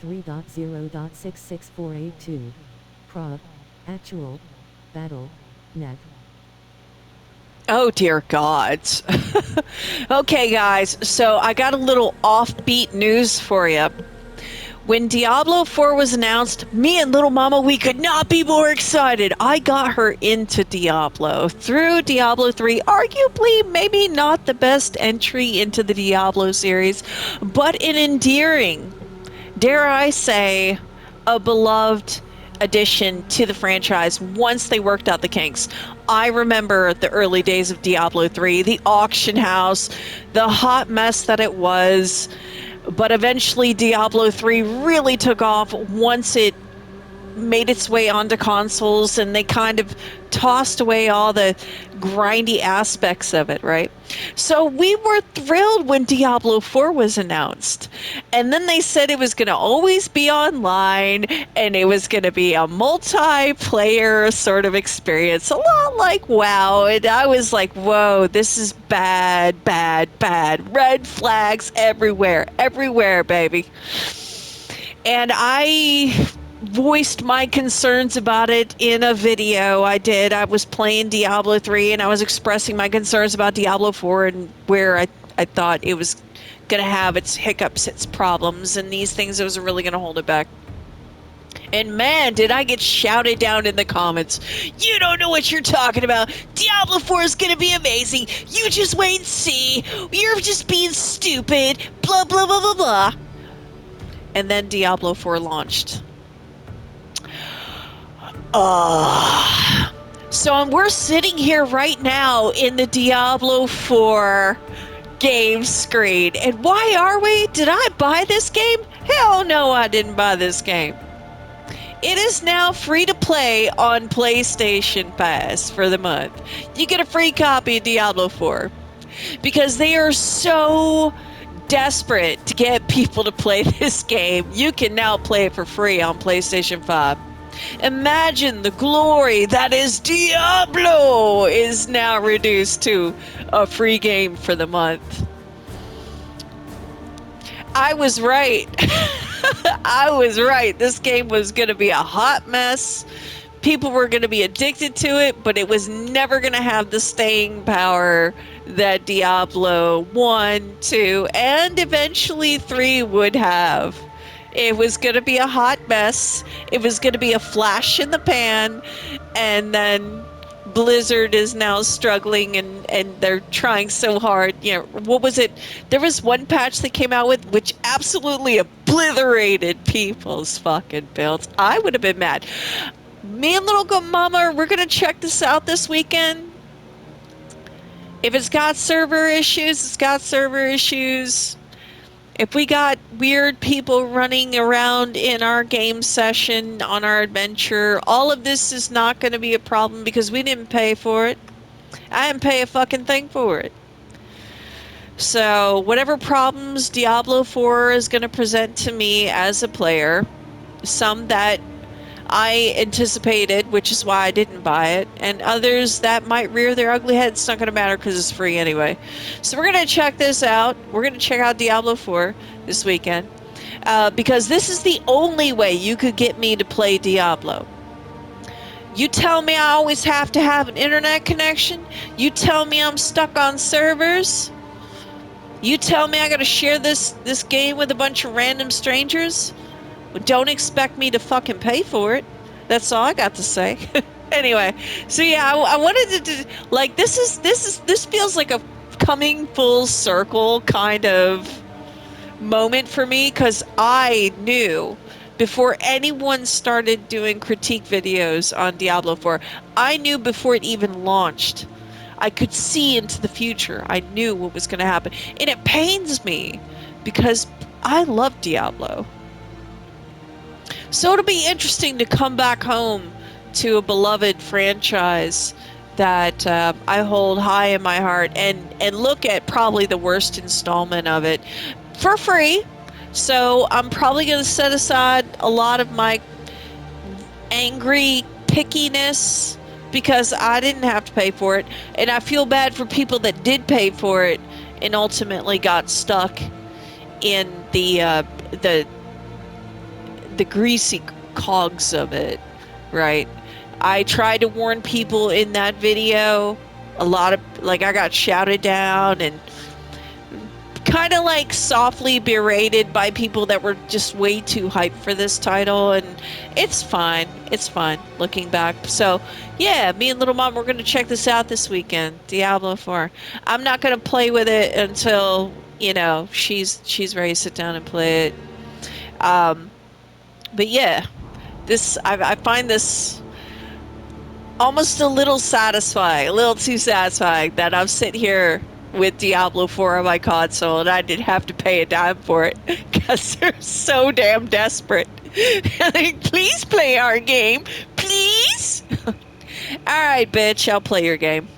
1.3.0.66482. Prog. Actual. Battle. Net. Oh, dear gods. Okay, guys, so I got a little offbeat news for you. When Diablo 4 was announced, me and Little Mama, we could not be more excited. I got her into Diablo through Diablo 3, arguably maybe not the best entry into the Diablo series, but an endearing, dare I say, a beloved addition to the franchise once they worked out the kinks. I remember the early days of Diablo 3, the auction house, the hot mess that it was, but eventually Diablo 3 really took off once it made its way onto consoles and they kind of tossed away all the grindy aspects of it, right? So we were thrilled when Diablo 4 was announced. And then they said it was going to always be online and it was going to be a multiplayer sort of experience, a lot like WoW. And I was like, whoa, this is bad, bad, bad. Red flags everywhere, everywhere, baby. And I voiced my concerns about it in a video I did. I was playing Diablo 3 and I was expressing my concerns about Diablo 4 and where I thought it was going to have its hiccups, its problems, and these things that was really going to hold it back. And man, did I get shouted down in the comments. You don't know what you're talking about. Diablo 4 is going to be amazing. You just wait and see. You're just being stupid. Blah, blah, blah, blah, blah. And then Diablo 4 launched. So we're sitting here right now in the Diablo 4 game screen. And why are we? Did I buy this game? Hell no, I didn't buy this game. It is now free to play on PlayStation Pass for the month. You get a free copy of Diablo 4 because they are so desperate to get people to play this game. You can now play it for free on PlayStation 5. Imagine the glory that is Diablo is now reduced to a free game for the month. I was right. I was right. This game was going to be a hot mess. People were going to be addicted to it, but it was never going to have the staying power that Diablo 1, 2, and eventually 3 would have. It was going to be a hot mess. It was going to be a flash in the pan. And then Blizzard is now struggling and they're trying so hard. You know, what was it? There was one patch that came out with which absolutely obliterated people's fucking builds. I would have been mad. Me and Little Mama, we're going to check this out this weekend. If it's got server issues, it's got server issues. If we got weird people running around in our game session on our adventure, all of this is not going to be a problem because we didn't pay for it. I didn't pay a fucking thing for it. So whatever problems Diablo 4 is going to present to me as a player, some that I anticipated, which is why I didn't buy it, and others that might rear their ugly head, it's not going to matter because it's free anyway. So we're going to check this out. We're going to check out Diablo 4 this weekend because this is the only way you could get me to play Diablo. You tell me I always have to have an internet connection. You tell me I'm stuck on servers. You tell me I got to share this game with a bunch of random strangers. Don't expect me to fucking pay for it. That's all I got to say. Anyway, so yeah, I wanted to like this feels like a coming full circle kind of moment for me because I knew before anyone started doing critique videos on Diablo 4, I knew before it even launched. I could see into the future. I knew what was going to happen. And it pains me because I love Diablo. So it'll be interesting to come back home to a beloved franchise that I hold high in my heart and look at probably the worst installment of it for free. So I'm probably going to set aside a lot of my angry pickiness because I didn't have to pay for it. And I feel bad for people that did pay for it and ultimately got stuck in the the greasy cogs of it, right? I tried to warn people in that video. A lot of, like, I got shouted down and kind of like softly berated by people that were just way too hyped for this title, and it's fine. It's fine looking back. So yeah, me and little mom, we're gonna check this out this weekend, Diablo 4. I'm not gonna play with it until, you know, she's ready to sit down and play it. But yeah, this I find this almost a little satisfying, a little too satisfying that I'm sitting here with Diablo 4 on my console and I didn't have to pay a dime for it because they're so damn desperate. Like, please play our game, please. All right, bitch, I'll play your game.